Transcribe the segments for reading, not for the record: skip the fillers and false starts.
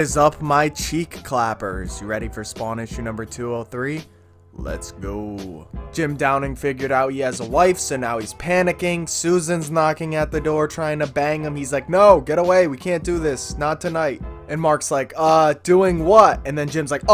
Is up, my cheek clappers. You ready for spawn issue number 203? Let's go. Jim Downing figured out he has a wife, so now he's panicking. Susan's knocking at the door trying to bang him. He's like, no, get away, we can't do this, not tonight. And Mark's like, doing what? And then Jim's like,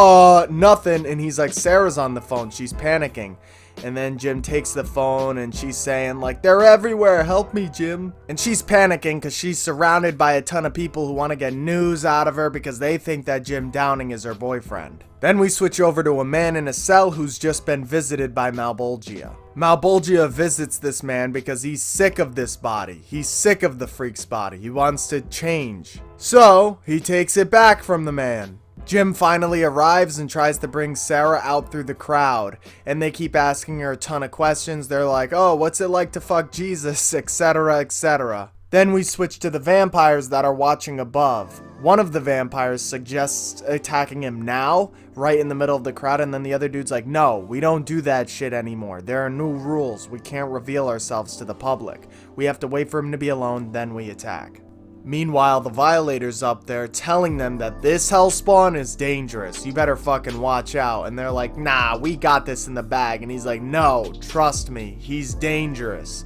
nothing. And he's like, Sarah's on the phone, she's panicking. And then Jim takes the phone and she's saying like, they're everywhere, help me, Jim. And she's panicking because she's surrounded by a ton of people who want to get news out of her because they think that Jim Downing is her boyfriend. Then we switch over to a man in a cell who's just been visited by Malebolgia. Malebolgia visits this man because he's sick of this body. He's sick of the freak's body. He wants to change. So he takes it back from the man. Jim finally arrives and tries to bring Sarah out through the crowd, and they keep asking her a ton of questions. They're like, oh, what's it like to fuck Jesus, etc, etc. Then we switch to the vampires that are watching above. One of the vampires suggests attacking him now, right in the middle of the crowd, and then the other dude's like, no, we don't do that shit anymore. There are new rules. We can't reveal ourselves to the public. We have to wait for him to be alone, then we attack. Meanwhile, the Violators up there telling them that this Hellspawn is dangerous. You better fucking watch out. And they're like, nah, we got this in the bag. And he's like, no, trust me, he's dangerous.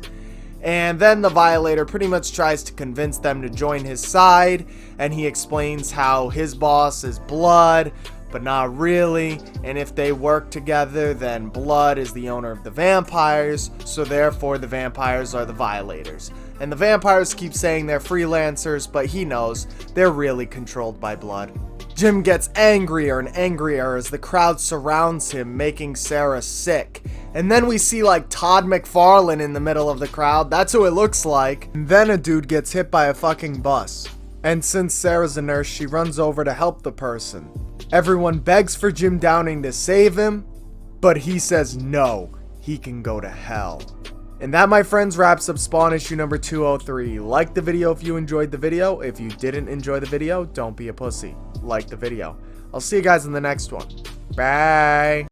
And then the Violator pretty much tries to convince them to join his side. And he explains how his boss is Blood, but not really. And if they work together, then Blood is the owner of the vampires. So therefore, the vampires are the Violators. And the vampires keep saying they're freelancers, but he knows they're really controlled by Blood. Jim gets angrier and angrier as the crowd surrounds him, making Sarah sick. And then we see like Todd McFarlane in the middle of the crowd. That's who it looks like. And then a dude gets hit by a fucking bus. And since Sarah's a nurse, she runs over to help the person. Everyone begs for Jim Downing to save him, but he says no, he can go to hell. And that, my friends, wraps up spawn issue number 203. Like the video if you enjoyed the video. If you didn't enjoy the video, don't be a pussy. Like the video. I'll see you guys in the next one. Bye.